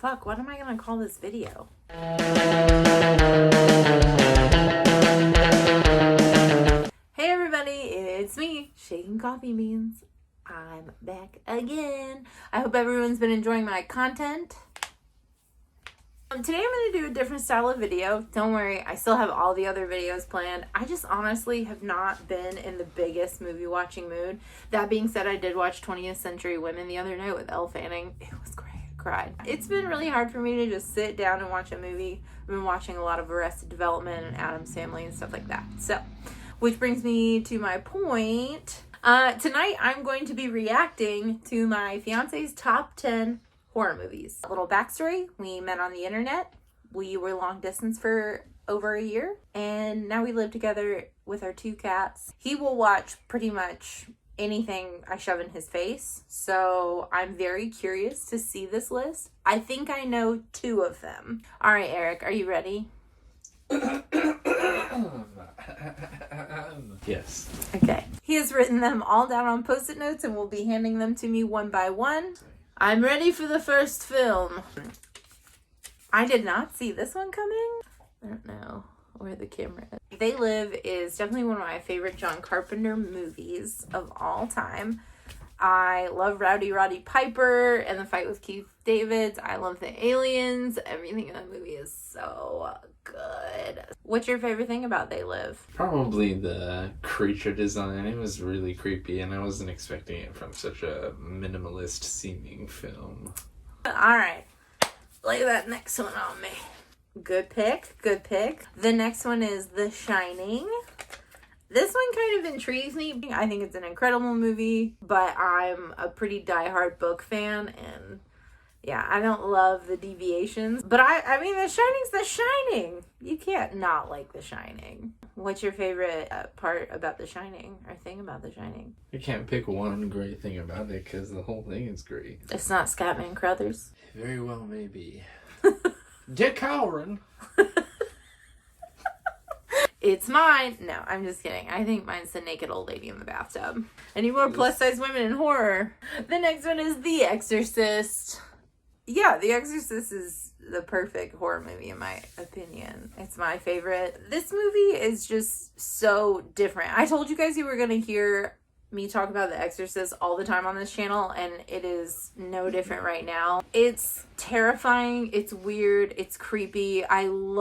Fuck, what am I gonna call this video? Hey everybody, it's me, Shaking Coffee Beans. I'm back again. I hope everyone's been enjoying my content. Today I'm going to do a different style of video. Don't worry, I still have all the other videos planned. I just honestly have not been in the biggest movie watching mood. That being said, I did watch 20th Century Women the other night with Elle Fanning. It was great. I cried. It's been really hard for me to just sit down and watch a movie. I've been watching a lot of Arrested Development and Addams Family and stuff like that. So, which brings me to my point. Tonight I'm going to be reacting to my fiance's top 10 horror movies. A little backstory: we met on the internet. We were long distance for over a year, and now we live together with our 2 cats. He will watch pretty much anything I shove in his face, so I'm very curious to see this list. I think I know 2 of them. All right, Eric, are you ready? Yes. Okay. He has written them all down on Post-it notes and will be handing them to me one by one. I'm ready for the first film. I did not see this one coming. I don't know where the camera is. They Live is definitely one of my favorite John Carpenter movies of all time. I love Rowdy Roddy Piper and the fight with Keith David. I love the aliens. Everything in that movie is so good. What's your favorite thing about They Live? Probably the creature design. It was really creepy, and I wasn't expecting it from such a minimalist seeming film. Alright, lay that next one on me. Good pick, good pick. The next one is The Shining. This one kind of intrigues me. I think it's an incredible movie, but I'm a pretty diehard book fan, and yeah, I don't love the deviations. But I mean, The Shining's The Shining. You can't not like The Shining. What's your favorite part about The Shining, or thing about The Shining? You can't pick one great thing about it, because the whole thing is great. It's not Scatman Crothers. Very well, maybe. Dick Halloran. It's mine. No, I'm just kidding. I think mine's the naked old lady in the bathtub. Any more plus-size women in horror? The next one is The Exorcist. Yeah, The Exorcist is the perfect horror movie in my opinion. It's my favorite. This movie is just so different. I told you guys you were going to hear me talk about The Exorcist all the time on this channel, and it is no different right now. It's terrifying. It's weird. It's creepy. I'm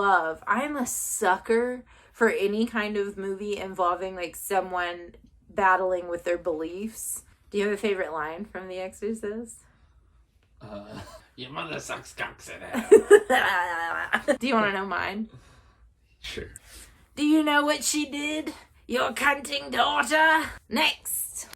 a sucker for any kind of movie involving like someone battling with their beliefs. Do you have a favorite line from The Exorcist? Your mother sucks cocks in hell. Do you want to know mine? Sure. Do you know what she did? Your cunting daughter? Next.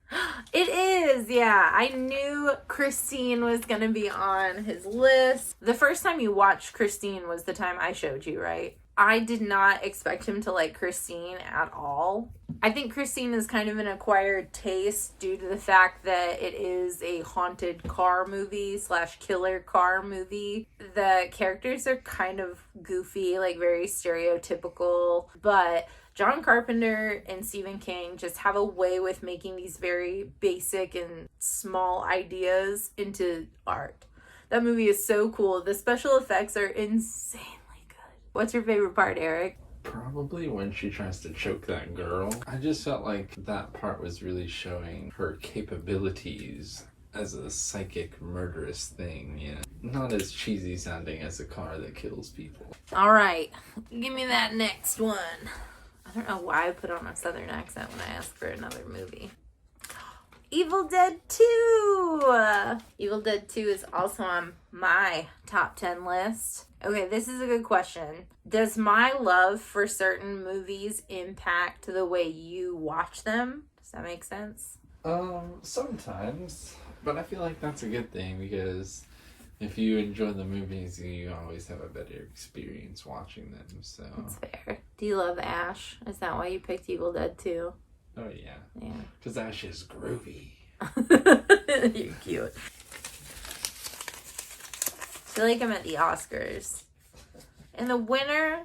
It is, yeah. I knew Christine was going to be on his list. The first time you watched Christine was the time I showed you, right? I did not expect him to like Christine at all. I think Christine is kind of an acquired taste due to the fact that it is a haunted car movie / killer car movie. The characters are kind of goofy, like very stereotypical, but John Carpenter and Stephen King just have a way with making these very basic and small ideas into art. That movie is so cool. The special effects are insane. What's your favorite part, Eric? Probably when she tries to choke that girl. I just felt like that part was really showing her capabilities as a psychic murderous thing, yeah. Not as cheesy sounding as a car that kills people. Alright, give me that next one. I don't know why I put on a southern accent when I asked for another movie. Evil Dead 2! Evil Dead 2 is also on my top 10 list. Okay, this is a good question. Does my love for certain movies impact the way you watch them? Does that make sense? Sometimes. But I feel like that's a good thing, because if you enjoy the movies, you always have a better experience watching them, so... That's fair. Do you love Ash? Is that why you picked Evil Dead 2? Oh, yeah. Yeah. Because Ash is groovy. You're cute. I feel like I'm at the Oscars. And the winner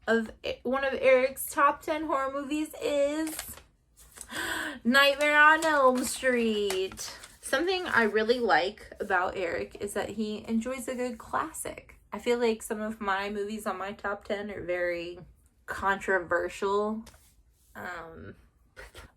of one of Eric's top 10 horror movies is Nightmare on Elm Street. Something I really like about Eric is that he enjoys a good classic. I feel like some of my movies on my top 10 are very controversial.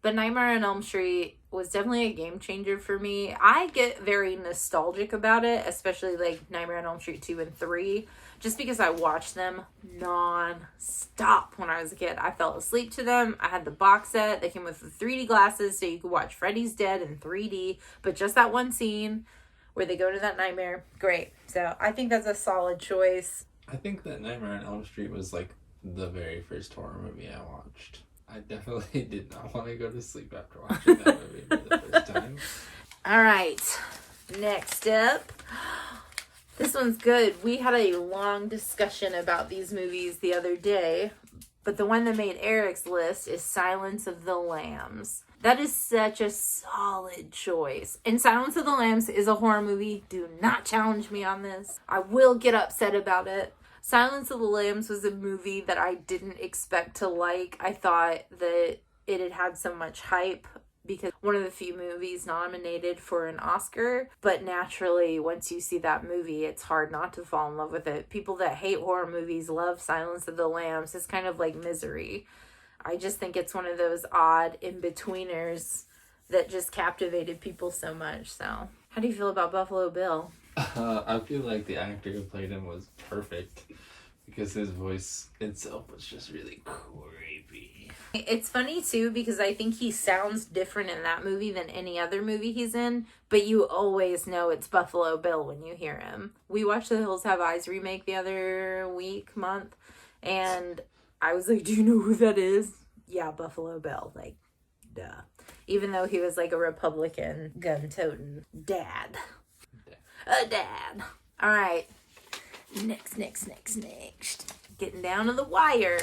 But Nightmare on Elm Street was definitely a game changer for me. I get very nostalgic about it, especially like Nightmare on Elm Street 2 and 3, just because I watched them non-stop when I was a kid. I fell asleep to them. I had the box set. They came with the 3D glasses so you could watch Freddy's Dead in 3D, but just that one scene where they go to that nightmare, great. So I think that's a solid choice. I think that Nightmare on Elm Street was like the very first horror movie I watched. I definitely did not want to go to sleep after watching that movie for the first time. All right, next up. This one's good. We had a long discussion about these movies the other day, but the one that made Eric's list is Silence of the Lambs. That is such a solid choice. And Silence of the Lambs is a horror movie. Do not challenge me on this. I will get upset about it. Silence of the Lambs was a movie that I didn't expect to like. I thought that it had so much hype because one of the few movies nominated for an Oscar. But naturally, once you see that movie, it's hard not to fall in love with it. People that hate horror movies love Silence of the Lambs. It's kind of like Misery. I just think it's one of those odd in-betweeners that just captivated people so much. So, how do you feel about Buffalo Bill? I feel like the actor who played him was perfect because his voice itself was just really creepy. It's funny too because I think he sounds different in that movie than any other movie he's in, but you always know it's Buffalo Bill when you hear him. We watched The Hills Have Eyes remake the other month, and I was like, do you know who that is? Yeah, Buffalo Bill. Like, duh. Even though he was like a Republican gun-toting dad. A dad. All right. Next. Getting down to the wire.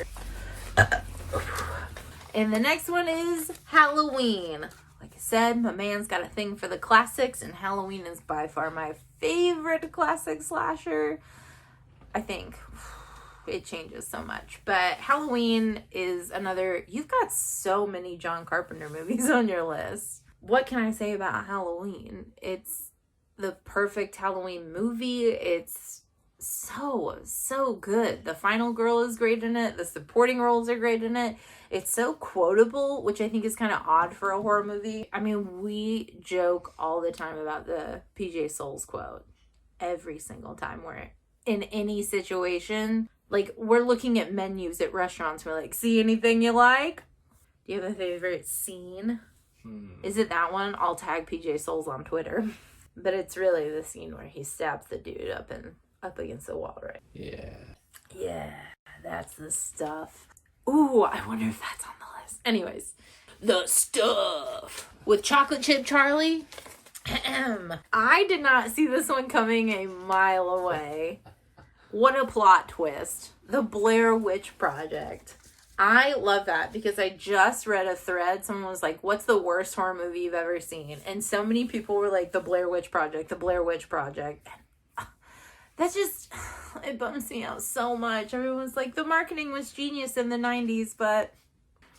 And the next one is Halloween. Like I said, my man's got a thing for the classics, and Halloween is by far my favorite classic slasher. I think it changes so much. But Halloween is another... You've got so many John Carpenter movies on your list. What can I say about Halloween? It's the perfect Halloween movie. It's so good. The final girl is great in it. The supporting roles are great in it. It's so quotable, which I think is kind of odd for a horror movie. I mean, we joke all the time about the PJ Souls quote. Every single time we're in any situation. Like, we're looking at menus at restaurants. We're like, see anything you like? Do you have a favorite scene? Is it that one? I'll tag PJ Souls on Twitter. But it's really the scene where he stabs the dude up against the wall, right? Yeah, that's the stuff. Ooh, I wonder if that's on the list. Anyways, the stuff with Chocolate Chip Charlie. I did not see this one coming a mile away. What a plot twist. The Blair Witch Project. I love that because I just read a thread. Someone was like, what's the worst horror movie you've ever seen? And so many people were like, The Blair Witch Project, The Blair Witch Project. And that just, it bums me out so much. Everyone's like, the marketing was genius in the 90s, but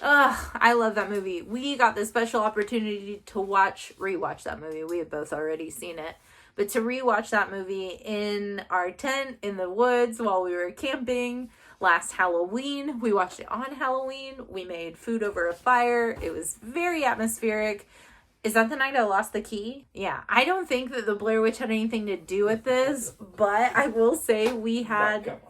I love that movie. We got the special opportunity to rewatch that movie. We had both already seen it. But to rewatch that movie in our tent in the woods while we were camping last Halloween. We watched it on Halloween. We made food over a fire. It was very atmospheric. Is that the night I lost the key? Yeah. I don't think that the Blair Witch had anything to do with this, but I will say we had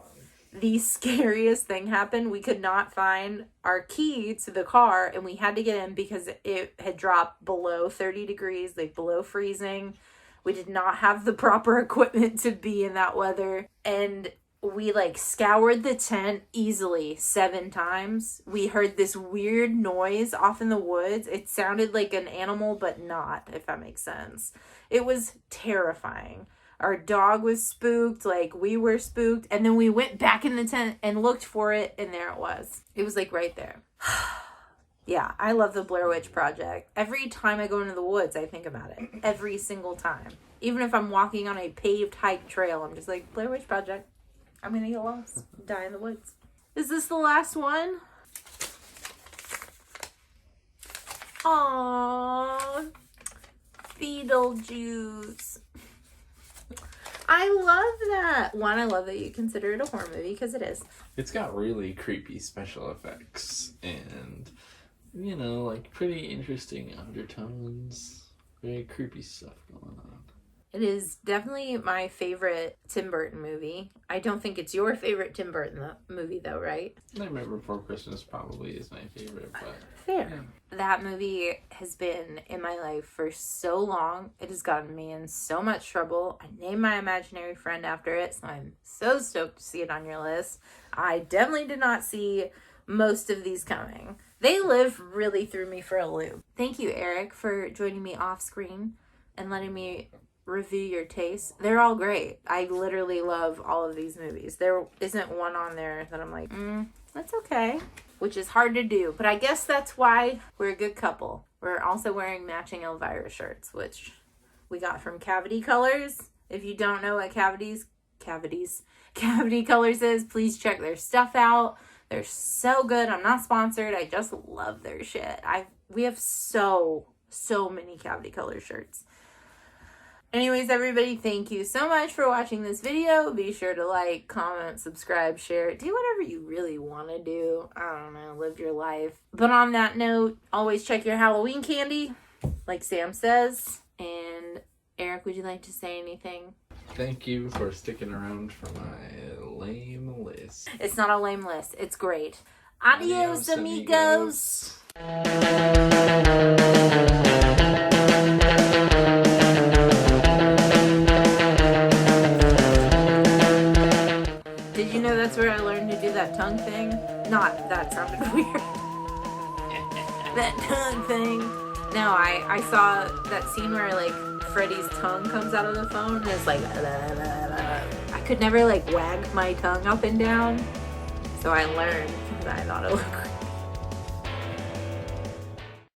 the scariest thing happen. We could not find our key to the car, and we had to get in because it had dropped below 30 degrees, like below freezing. We did not have the proper equipment to be in that weather, and we like scoured the tent easily 7 times. We heard this weird noise off in the woods. It sounded like an animal, but not, if that makes sense. It was terrifying. Our dog was spooked, like we were spooked. And then we went back in the tent and looked for it, and there it was. It was like right there. Yeah, I love the Blair Witch Project. Every time I go into the woods, I think about it. Every single time. Even if I'm walking on a paved hike trail, I'm just like, Blair Witch Project. I'm gonna get lost. Die in the woods. Is this the last one? Aww. Beetlejuice. I love that. One, I love that you consider it a horror movie, because it is. It's got really creepy special effects and, you know, like pretty interesting undertones. Very creepy stuff going on. It is definitely my favorite Tim Burton movie. I don't think it's your favorite Tim Burton movie, though, right? Nightmare Before Christmas probably is my favorite, but... Fair. Yeah. That movie has been in my life for so long. It has gotten me in so much trouble. I named my imaginary friend after it, so I'm so stoked to see it on your list. I definitely did not see most of these coming. They live really threw me for a loop. Thank you, Eric, for joining me off screen and letting me review your taste. They're all great. I literally love all of these movies. There isn't one on there that I'm like, that's okay. Which is hard to do. But I guess that's why we're a good couple. We're also wearing matching Elvira shirts, which we got from Cavity Colors. If you don't know what Cavity Colors is, please check their stuff out. They're so good. I'm not sponsored. I just love their shit. We have so many Cavity Colors shirts. Anyways, everybody, thank you so much for watching this video. Be sure to like, comment, subscribe, share. Do whatever you really want to do. I don't know, live your life. But on that note, always check your Halloween candy, like Sam says. And Eric, would you like to say anything? Thank you for sticking around for my lame list. It's not a lame list. It's great. Adios, amigos. Did you know that's where I learned to do that tongue thing? Not, that sounded weird. That tongue thing. No, I saw that scene where like Freddy's tongue comes out of the phone and it's like, I could never like wag my tongue up and down. So I learned that I thought it looked